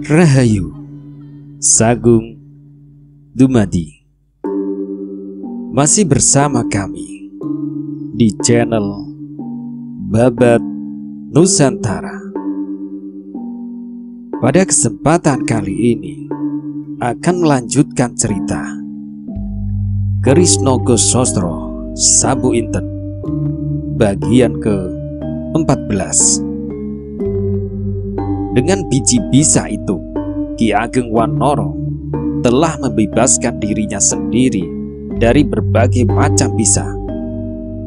Rahayu Sagung Dumadi. Masih bersama kami di channel Babat Nusantara. Pada kesempatan kali ini akan melanjutkan cerita Keris Nogo Sostro Sabu Inten bagian ke-14. Dengan biji bisa itu, Ki Ageng Wanoro telah membebaskan dirinya sendiri dari berbagai macam bisa.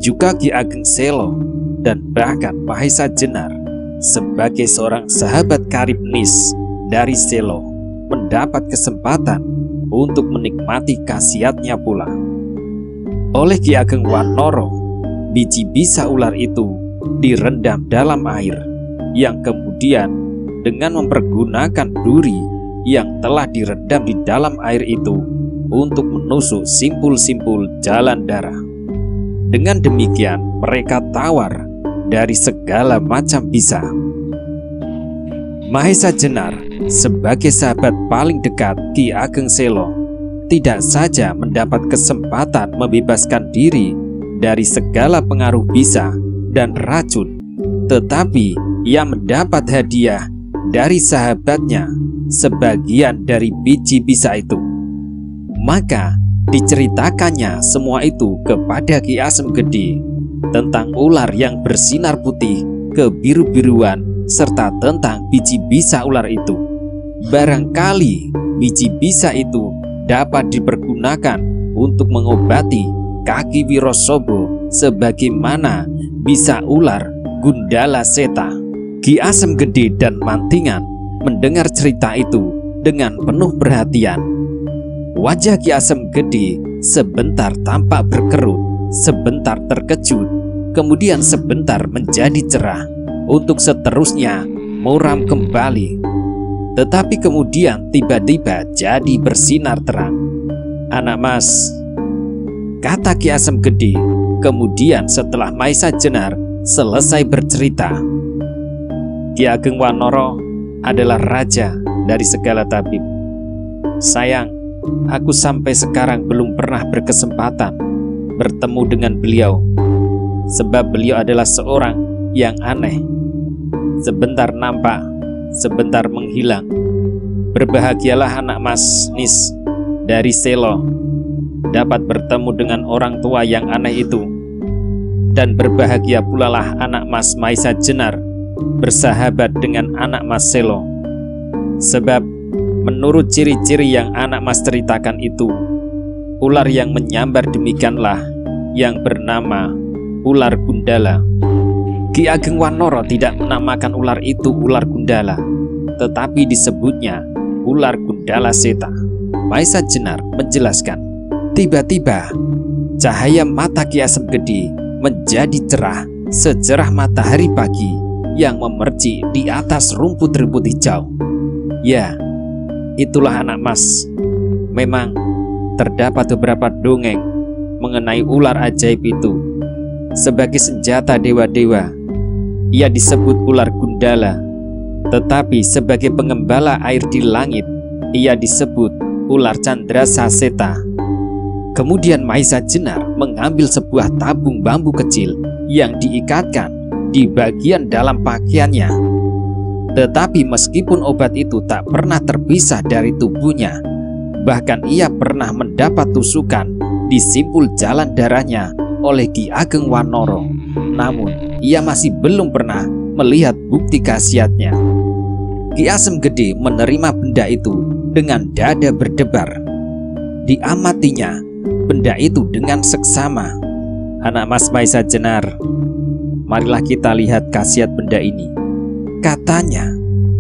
Juga Ki Ageng Selo dan bahkan Mahesa Jenar sebagai seorang sahabat karib Nis dari Selo mendapat kesempatan untuk menikmati khasiatnya pula. Oleh Ki Ageng Wanoro, biji bisa ular itu direndam dalam air yang kemudian dengan mempergunakan duri yang telah direndam di dalam air itu untuk menusuk simpul-simpul jalan darah. Dengan demikian mereka tawar dari segala macam bisa. Mahesa Jenar sebagai sahabat paling dekat Ki Ageng Selo tidak saja mendapat kesempatan membebaskan diri dari segala pengaruh bisa dan racun, tetapi ia mendapat hadiah dari sahabatnya sebagian dari biji bisa itu. Maka diceritakannya semua itu kepada Ki Asem Gede tentang ular yang bersinar putih kebiru-biruan serta tentang biji bisa ular itu. Barangkali biji bisa itu dapat dipergunakan untuk mengobati kaki Wirosobo sebagaimana bisa ular Gundala Seta. Ki Asem Gede dan Mantingan mendengar cerita itu dengan penuh perhatian. Wajah Ki Asem Gede sebentar tampak berkerut, sebentar terkejut, kemudian sebentar menjadi cerah, untuk seterusnya muram kembali. Tetapi kemudian tiba-tiba jadi bersinar terang. "Anak Mas," kata Ki Asem Gede kemudian setelah Mahesa Jenar selesai bercerita. Ki Ageng Wanoro adalah raja dari segala tabib. Sayang, aku sampai sekarang belum pernah berkesempatan bertemu dengan beliau, sebab beliau adalah seorang yang aneh. Sebentar nampak, sebentar menghilang. Berbahagialah anak Mas Nis dari Selo dapat bertemu dengan orang tua yang aneh itu. Dan berbahagia pula lah anak Mas Mahesa Jenar bersahabat dengan anak Mas Selo. Sebab menurut ciri-ciri yang anak Mas ceritakan itu, ular yang menyambar demikianlah yang bernama ular Gundala. Ki Ageng Wanoro tidak menamakan ular itu ular Gundala, tetapi disebutnya ular Gundala Seta. Mahesa Jenar menjelaskan. Tiba-tiba cahaya mata Ki Asem Gede menjadi cerah secerah matahari pagi yang memercik di atas rumput-rumput hijau. Ya, itulah anak Mas. Memang terdapat beberapa dongeng mengenai ular ajaib itu. Sebagai senjata dewa-dewa, ia disebut ular Gundala. Tetapi sebagai pengembala air di langit, ia disebut ular Candrasa Seta. Kemudian Mahesa Jenar mengambil sebuah tabung bambu kecil yang diikatkan di bagian dalam pakaiannya. Tetapi meskipun obat itu tak pernah terpisah dari tubuhnya, bahkan ia pernah mendapat tusukan di simpul jalan darahnya oleh Ki Ageng Wanoro, namun ia masih belum pernah melihat bukti khasiatnya. Ki Asem Gede menerima benda itu dengan dada berdebar. Diamatinya benda itu dengan seksama. "Anak Mas Mahesa Jenar, marilah kita lihat khasiat benda ini," katanya.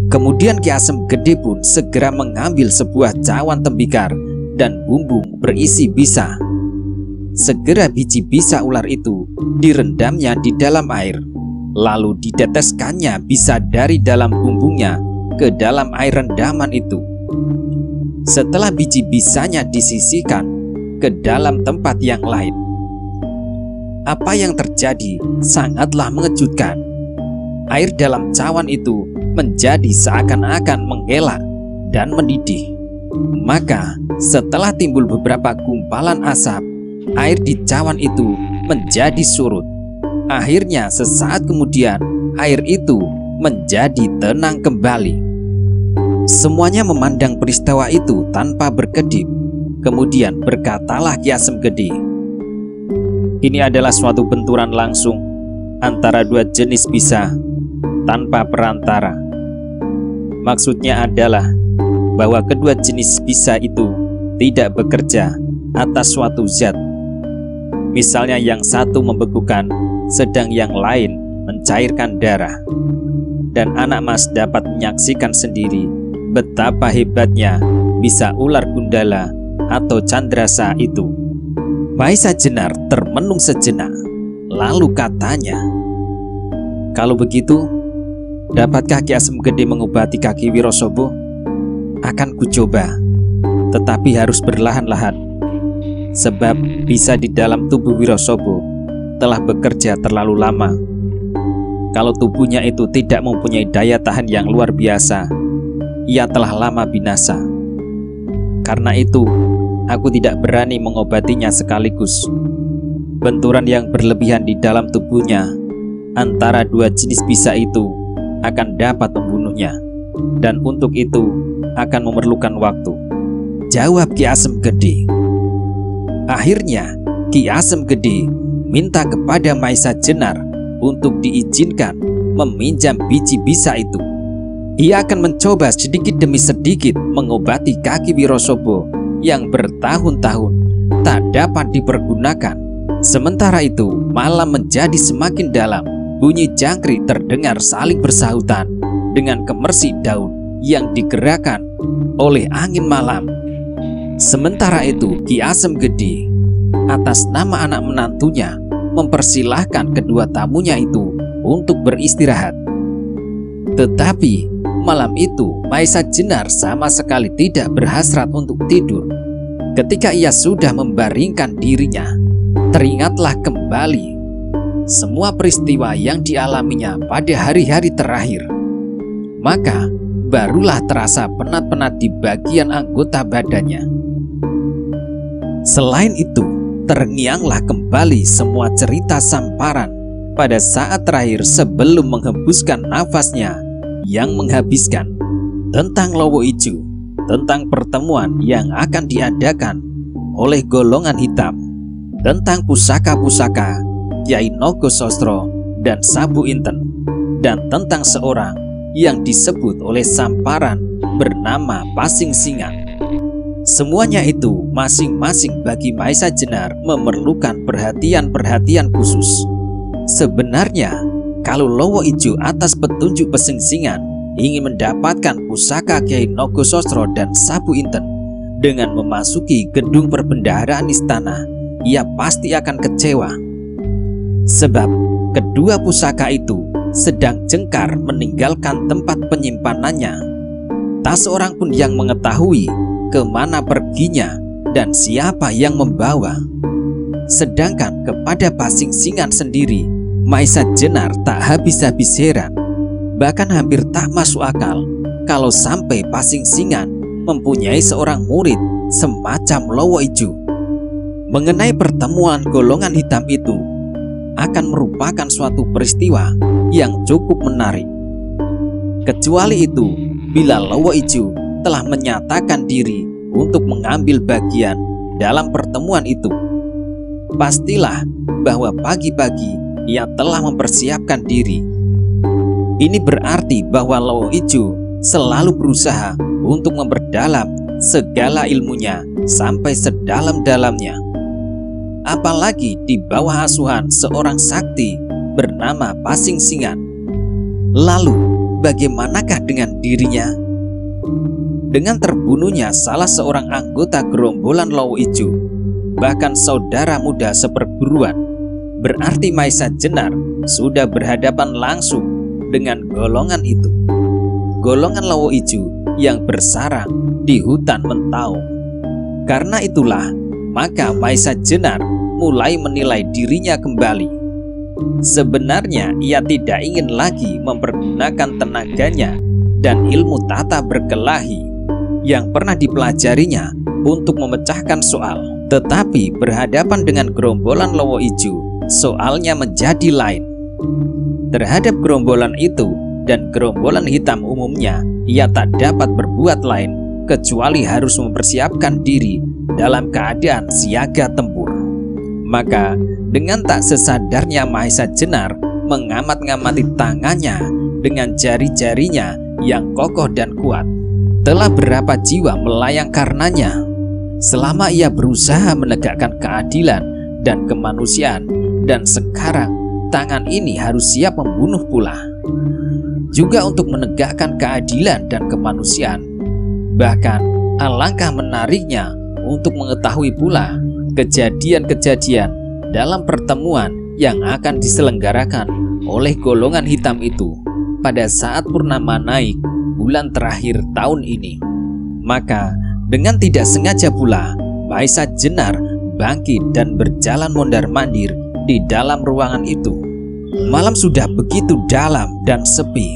Kemudian Ki Asem Gede pun segera mengambil sebuah cawan tembikar dan bumbung berisi bisa. Segera biji bisa ular itu direndamnya di dalam air, lalu diteteskannya bisa dari dalam bumbungnya ke dalam air rendaman itu. Setelah biji bisanya disisihkan ke dalam tempat yang lain, apa yang terjadi sangatlah mengejutkan. air dalam cawan itu menjadi seakan-akan mengelak dan mendidih. Maka setelah timbul beberapa gumpalan asap, air di cawan itu menjadi surut. Akhirnya sesaat kemudian air itu menjadi tenang kembali. Semuanya memandang peristiwa itu tanpa berkedip. Kemudian berkatalah Ki Asem Gede, "Ini adalah suatu benturan langsung antara dua jenis bisa tanpa perantara. Maksudnya adalah bahwa kedua jenis bisa itu tidak bekerja atas suatu zat. Misalnya yang satu membekukan, sedang yang lain mencairkan darah. Dan anak mas dapat menyaksikan sendiri betapa hebatnya bisa ular gundala atau candrasa itu." Maisa Jenar termenung sejenak, lalu katanya, "Kalau begitu, dapatkah Ki Asem Gede mengobati kaki Wirosobo? Akan kucoba, tetapi harus berlahan-lahan, sebab bisa di dalam tubuh Wirosobo telah bekerja terlalu lama. Kalau tubuhnya itu tidak mempunyai daya tahan yang luar biasa, ia telah lama binasa. Karena itu, aku tidak berani mengobatinya sekaligus. Benturan yang berlebihan di dalam tubuhnya antara dua jenis bisa itu akan dapat membunuhnya, dan untuk itu akan memerlukan waktu," jawab Ki Asem Gede. Akhirnya Ki Asem Gede minta kepada Maisa Jenar untuk diizinkan meminjam biji bisa itu. Ia akan mencoba sedikit demi sedikit mengobati kaki Wirosobo yang bertahun-tahun tak dapat dipergunakan. Sementara itu malam menjadi semakin dalam. Bunyi jangkrik terdengar saling bersahutan dengan gemersik daun yang digerakkan oleh angin malam. Sementara itu Ki Asem Gede atas nama anak menantunya mempersilahkan kedua tamunya itu untuk beristirahat. Tetapi malam itu Maisa Jenar sama sekali tidak berhasrat untuk tidur. Ketika ia sudah membaringkan dirinya, teringatlah kembali semua peristiwa yang dialaminya pada hari-hari terakhir. Maka barulah terasa penat-penat di bagian anggota badannya. Selain itu, terngianglah kembali semua cerita Samparan pada saat terakhir sebelum menghembuskan nafasnya yang menghabiskan, tentang Lowo Ijo, tentang pertemuan yang akan diadakan oleh golongan hitam, tentang pusaka-pusaka Kyai Nogosostro dan Sabu Inten, dan tentang seorang yang disebut oleh Samparan bernama Pasing Singan. Semuanya itu masing-masing bagi Maisa Jenar memerlukan perhatian-perhatian khusus. Sebenarnya kalau Lowo Ijo atas petunjuk Pasing Singan ingin mendapatkan pusaka Kyai Nogosostro dan Sabu Inten dengan memasuki gedung perbendaharaan istana, ia pasti akan kecewa. Sebab kedua pusaka itu sedang jengkar meninggalkan tempat penyimpanannya. Tak seorang pun yang mengetahui kemana perginya dan siapa yang membawa. Sedangkan kepada Pasing Singan sendiri, Maisa Jenar tak habis-habis heran. Bahkan hampir tak masuk akal kalau sampai Pasing Singan mempunyai seorang murid semacam Lowo Ijo. Mengenai pertemuan golongan hitam itu akan merupakan suatu peristiwa yang cukup menarik. Kecuali itu, bila Lowo Ijo telah menyatakan diri untuk mengambil bagian dalam pertemuan itu, pastilah bahwa pagi-pagi ia telah mempersiapkan diri. Ini berarti bahwa Lowo Ijo selalu berusaha untuk memperdalam segala ilmunya sampai sedalam-dalamnya. Apalagi di bawah asuhan seorang sakti bernama Pasing Singan. Lalu bagaimanakah dengan dirinya? Dengan terbunuhnya salah seorang anggota gerombolan Lowo Ijo, bahkan saudara muda seperguruan, berarti Maisa Jenar sudah berhadapan langsung dengan golongan itu, golongan Lowo Ijo yang bersarang di hutan Mentau. Karena itulah maka Maisa Jenar mulai menilai dirinya kembali. Sebenarnya ia tidak ingin lagi mempergunakan tenaganya dan ilmu tata berkelahi yang pernah dipelajarinya untuk memecahkan soal. Tetapi berhadapan dengan gerombolan Lowo Ijo, soalnya menjadi lain. Terhadap gerombolan itu dan gerombolan hitam umumnya, ia tak dapat berbuat lain kecuali harus mempersiapkan diri dalam keadaan siaga tempur. Maka dengan tak sesadarnya Mahesa Jenar mengamat-ngamati tangannya dengan jari-jarinya yang kokoh dan kuat. Telah berapa jiwa melayang karenanya selama ia berusaha menegakkan keadilan dan kemanusiaan, dan sekarang tangan ini harus siap membunuh pula. Juga untuk menegakkan keadilan dan kemanusiaan. Bahkan alangkah menariknya untuk mengetahui pula kejadian-kejadian dalam pertemuan yang akan diselenggarakan oleh golongan hitam itu pada saat purnama naik bulan terakhir tahun ini. Maka dengan tidak sengaja pula Mahesa Jenar bangkit dan berjalan mondar-mandir di dalam ruangan itu. Malam sudah begitu dalam dan sepi,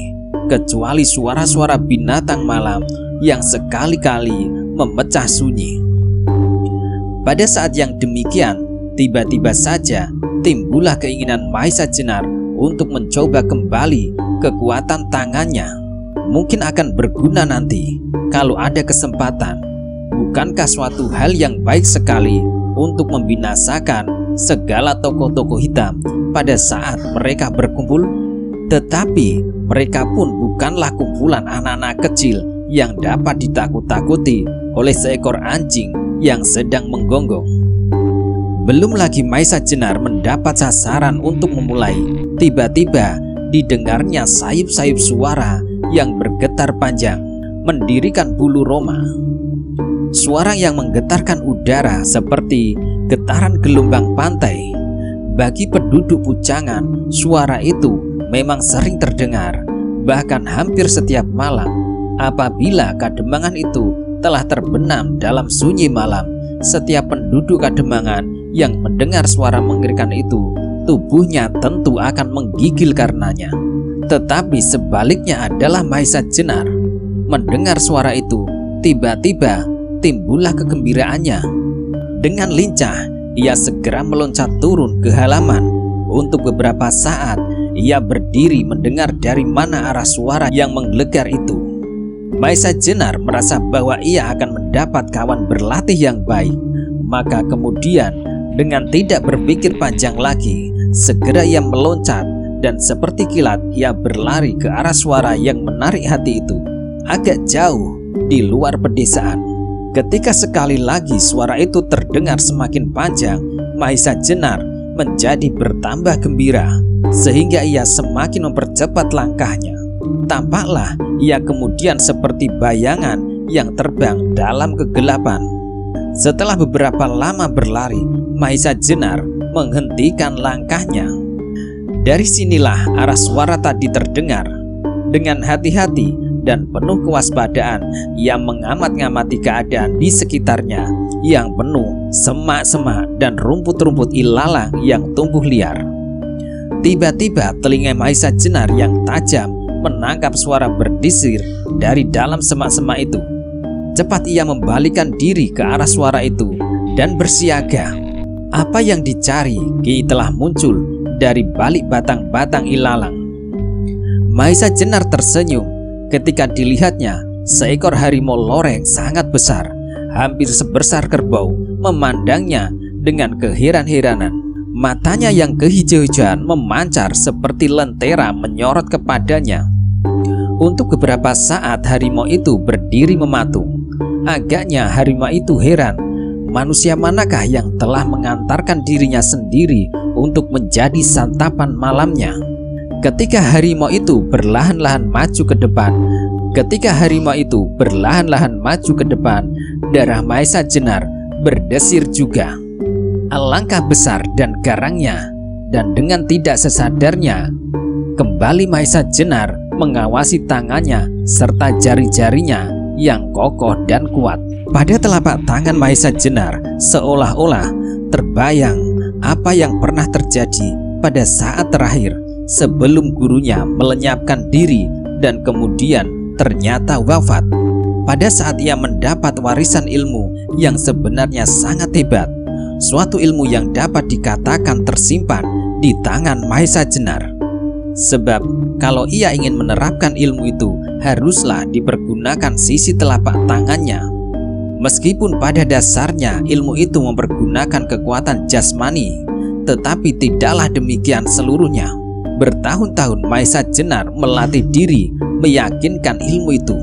kecuali suara-suara binatang malam yang sekali-kali memecah sunyi. Pada saat yang demikian, tiba-tiba saja timbullah keinginan Mahesa Jenar untuk mencoba kembali kekuatan tangannya. Mungkin akan berguna nanti kalau ada kesempatan. Bukankah suatu hal yang baik sekali untuk membinasakan segala tokoh-tokoh hitam pada saat mereka berkumpul? Tetapi mereka pun bukanlah kumpulan anak-anak kecil yang dapat ditakut-takuti oleh seekor anjing yang sedang menggonggong. Belum lagi Mahesa Jenar mendapat sasaran untuk memulai, tiba-tiba didengarnya sayup-sayup suara yang bergetar panjang, mendirikan bulu roma. Suara yang menggetarkan udara seperti getaran gelombang pantai. Bagi penduduk Pujangan, suara itu memang sering terdengar, bahkan hampir setiap malam. Apabila Kademangan itu telah terbenam dalam sunyi malam, setiap penduduk Kademangan yang mendengar suara mengerikan itu, tubuhnya tentu akan menggigil karenanya. Tetapi sebaliknya adalah Mahesa Jenar. Mendengar suara itu, tiba-tiba timbullah kegembiraannya. Dengan lincah, ia segera meloncat turun ke halaman. Untuk beberapa saat, ia berdiri mendengar dari mana arah suara yang menggelegar itu. Mahesa Jenar merasa bahwa ia akan mendapat kawan berlatih yang baik. Maka kemudian dengan tidak berpikir panjang lagi, segera ia meloncat dan seperti kilat ia berlari ke arah suara yang menarik hati itu, agak jauh di luar pedesaan. Ketika sekali lagi suara itu terdengar semakin panjang, Mahesa Jenar menjadi bertambah gembira sehingga ia semakin mempercepat langkahnya. Tampaklah ia kemudian seperti bayangan yang terbang dalam kegelapan. Setelah beberapa lama berlari, Mahesa Jenar menghentikan langkahnya. Dari sinilah arah suara tadi terdengar. Dengan hati-hati dan penuh kewaspadaan, ia mengamat-ngamati keadaan di sekitarnya yang penuh semak-semak dan rumput-rumput ilalang yang tumbuh liar. Tiba-tiba telinga Mahesa Jenar yang tajam menangkap suara berdesir dari dalam semak-semak itu. Cepat ia membalikkan diri ke arah suara itu dan bersiaga. Apa yang dicari kini telah muncul dari balik batang-batang ilalang. Mahesa Jenar tersenyum ketika dilihatnya seekor harimau loreng sangat besar, hampir sebesar kerbau, memandangnya dengan keheran-heranan. Matanya yang kehijau-hijauan memancar seperti lentera menyorot kepadanya. Untuk beberapa saat harimau itu berdiri mematung. Agaknya harimau itu heran, manusia manakah yang telah mengantarkan dirinya sendiri untuk menjadi santapan malamnya. Ketika harimau itu perlahan-lahan maju ke depan, darah Mahesa Jenar berdesir juga. Alangkah besar dan garangnya, dan dengan tidak sesadarnya, kembali Mahesa Jenar mengawasi tangannya serta jari-jarinya yang kokoh dan kuat. Pada telapak tangan Mahesa Jenar seolah-olah terbayang apa yang pernah terjadi pada saat terakhir sebelum gurunya melenyapkan diri dan kemudian ternyata wafat. Pada saat ia mendapat warisan ilmu yang sebenarnya sangat hebat, suatu ilmu yang dapat dikatakan tersimpan di tangan Mahesa Jenar. Sebab kalau ia ingin menerapkan ilmu itu, haruslah dipergunakan sisi telapak tangannya. Meskipun pada dasarnya ilmu itu mempergunakan kekuatan jasmani, tetapi tidaklah demikian seluruhnya. Bertahun-tahun Mahesa Jenar melatih diri meyakinkan ilmu itu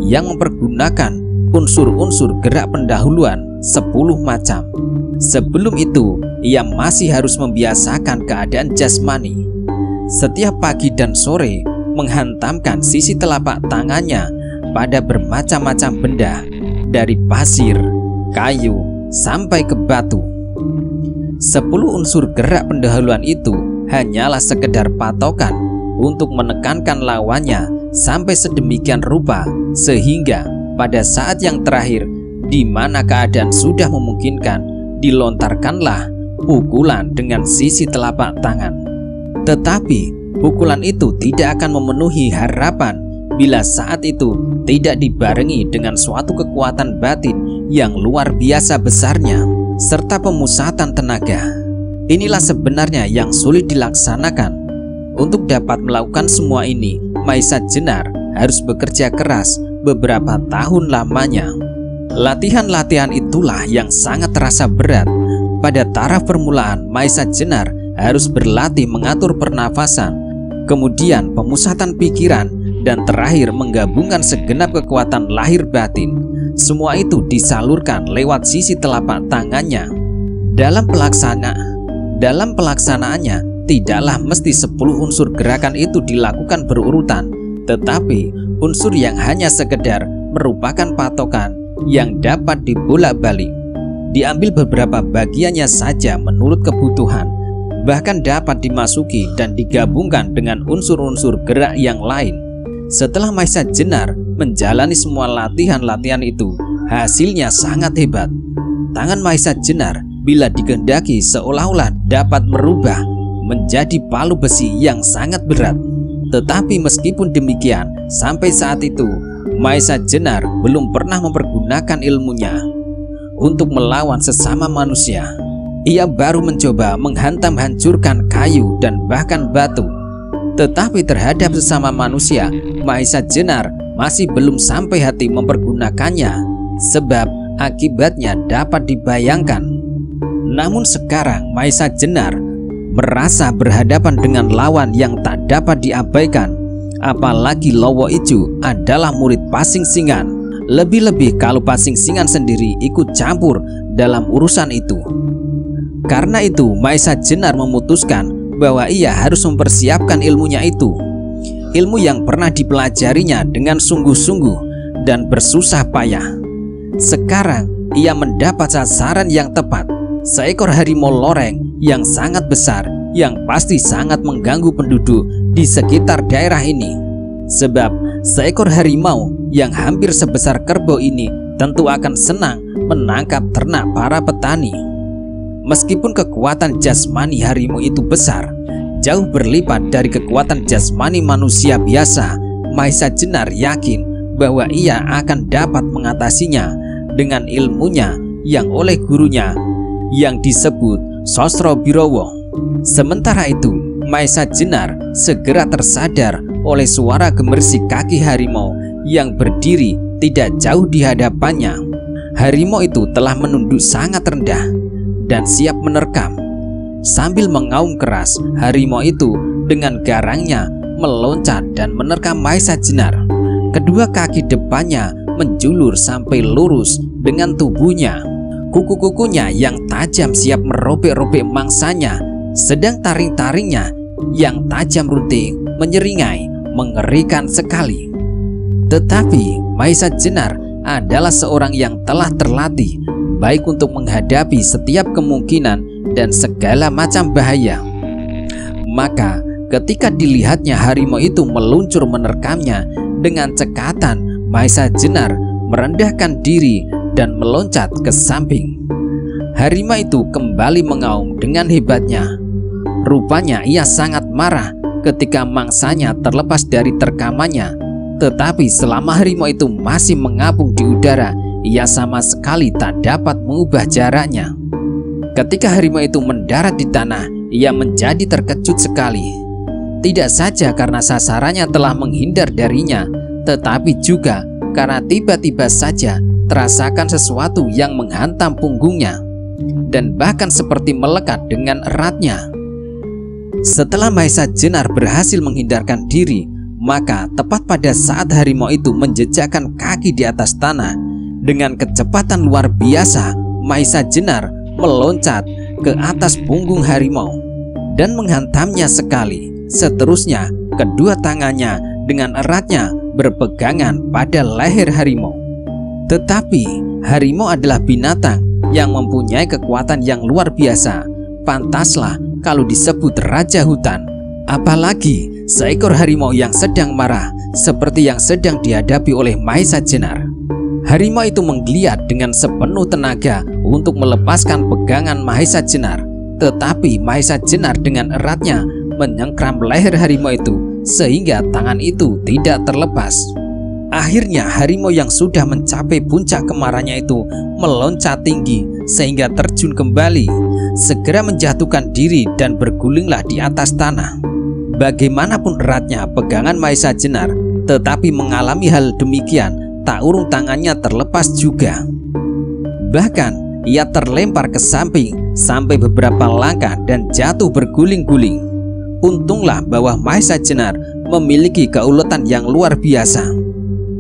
yang mempergunakan unsur-unsur gerak pendahuluan 10 macam. Sebelum itu, ia masih harus membiasakan keadaan jasmani. Setiap pagi dan sore menghantamkan sisi telapak tangannya pada bermacam-macam benda, dari pasir, kayu, sampai ke batu. 10 unsur gerak pendahuluan itu hanyalah sekedar patokan untuk menekankan lawannya sampai sedemikian rupa, sehingga pada saat yang terakhir di mana keadaan sudah memungkinkan, dilontarkanlah pukulan dengan sisi telapak tangan. Tetapi pukulan itu tidak akan memenuhi harapan bila saat itu tidak dibarengi dengan suatu kekuatan batin yang luar biasa besarnya serta pemusatan tenaga. Inilah sebenarnya yang sulit dilaksanakan. Untuk dapat melakukan semua ini, Mahesa Jenar harus bekerja keras beberapa tahun lamanya. Latihan-latihan itulah yang sangat terasa berat. Pada taraf permulaan, Mahesa Jenar harus berlatih mengatur pernafasan, kemudian pemusatan pikiran, dan terakhir menggabungkan segenap kekuatan lahir batin. Semua itu disalurkan lewat sisi telapak tangannya. Dalam pelaksanaannya, tidaklah mesti 10 unsur gerakan itu dilakukan berurutan, tetapi unsur yang hanya sekedar merupakan patokan yang dapat dibolak-balik, diambil beberapa bagiannya saja menurut kebutuhan, bahkan dapat dimasuki dan digabungkan dengan unsur-unsur gerak yang lain. Setelah Mahesa Jenar menjalani semua latihan-latihan itu, hasilnya sangat hebat. Tangan Mahesa Jenar bila dikehendaki seolah-olah dapat merubah menjadi palu besi yang sangat berat. Tetapi meskipun demikian, sampai saat itu Mahesa Jenar belum pernah mempergunakan ilmunya untuk melawan sesama manusia. Ia baru mencoba menghantam hancurkan kayu dan bahkan batu. Tetapi terhadap sesama manusia, Mahesa Jenar masih belum sampai hati mempergunakannya, sebab akibatnya dapat dibayangkan. Namun sekarang Mahesa Jenar merasa berhadapan dengan lawan yang tak dapat diabaikan. Apalagi Lowo Ijo adalah murid Pasing Singan. Lebih-lebih kalau Pasing Singan sendiri ikut campur dalam urusan itu. Karena itu Mahesa Jenar memutuskan bahwa ia harus mempersiapkan ilmunya itu. Ilmu yang pernah dipelajarinya dengan sungguh-sungguh dan bersusah payah. Sekarang ia mendapat sasaran yang tepat. Seekor harimau loreng yang sangat besar, yang pasti sangat mengganggu penduduk di sekitar daerah ini. Sebab seekor harimau yang hampir sebesar kerbau ini tentu akan senang menangkap ternak para petani. Meskipun kekuatan jasmani harimau itu besar, jauh berlipat dari kekuatan jasmani manusia biasa, Mahesa Jenar yakin bahwa ia akan dapat mengatasinya dengan ilmunya yang oleh gurunya yang disebut Sosro Birowo. Sementara itu, Mahesa Jenar segera tersadar oleh suara gemersik kaki harimau yang berdiri tidak jauh di hadapannya. Harimau itu telah menunduk sangat rendah dan siap menerkam. Sambil mengaum keras, harimau itu dengan garangnya meloncat dan menerkam Mahesa Jenar. Kedua kaki depannya menjulur sampai lurus dengan tubuhnya. Kuku-kukunya yang tajam siap merobek-robek mangsanya, sedang taring-taringnya yang tajam runting menyeringai, mengerikan sekali. Tetapi Mahesa Jenar adalah seorang yang telah terlatih baik untuk menghadapi setiap kemungkinan dan segala macam bahaya. Maka ketika dilihatnya harimau itu meluncur menerkamnya dengan cekatan, Mahesa Jenar merendahkan diri dan meloncat ke samping. Harimau itu kembali mengaum dengan hebatnya. Rupanya ia sangat marah ketika mangsanya terlepas dari terkamannya. Tetapi selama harimau itu masih mengapung di udara, ia sama sekali tak dapat mengubah jaraknya. Ketika harimau itu mendarat di tanah, ia menjadi terkejut sekali. Tidak saja karena sasarannya telah menghindar darinya, tetapi juga karena tiba-tiba saja terasakan sesuatu yang menghantam punggungnya dan bahkan seperti melekat dengan eratnya. Setelah Mahesa Jenar berhasil menghindarkan diri, maka tepat pada saat harimau itu menjejakkan kaki di atas tanah, dengan kecepatan luar biasa Mahesa Jenar meloncat ke atas punggung harimau dan menghantamnya sekali. Seterusnya kedua tangannya dengan eratnya berpegangan pada leher harimau. Tetapi harimau adalah binatang yang mempunyai kekuatan yang luar biasa. Pantaslah kalau disebut raja hutan. Apalagi seekor harimau yang sedang marah seperti yang sedang dihadapi oleh Mahesa Jenar. Harimau itu menggeliat dengan sepenuh tenaga untuk melepaskan pegangan Mahesa Jenar. Tetapi Mahesa Jenar dengan eratnya menyengkram leher harimau itu sehingga tangan itu tidak terlepas. Akhirnya harimau yang sudah mencapai puncak kemarahannya itu meloncat tinggi sehingga terjun kembali, segera menjatuhkan diri dan bergulinglah di atas tanah. Bagaimanapun eratnya pegangan Mahesa Jenar, tetapi mengalami hal demikian, tak urung tangannya terlepas juga. Bahkan ia terlempar ke samping sampai beberapa langkah dan jatuh berguling-guling. Untunglah bahwa Mahesa Jenar memiliki keuletan yang luar biasa.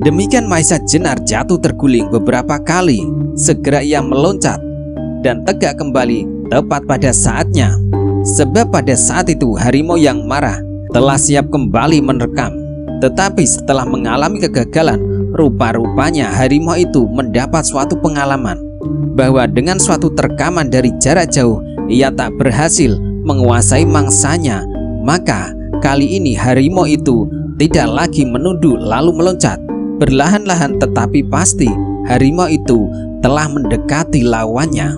Demikian Mahesa Jenar jatuh terguling beberapa kali. Segera ia meloncat dan tegak kembali tepat pada saatnya. Sebab pada saat itu harimau yang marah telah siap kembali menerkam. Tetapi setelah mengalami kegagalan, rupa-rupanya harimau itu mendapat suatu pengalaman bahwa dengan suatu terkaman dari jarak jauh ia tak berhasil menguasai mangsanya. Maka kali ini harimau itu tidak lagi menunduk lalu meloncat. Perlahan-lahan tetapi pasti harimau itu telah mendekati lawannya.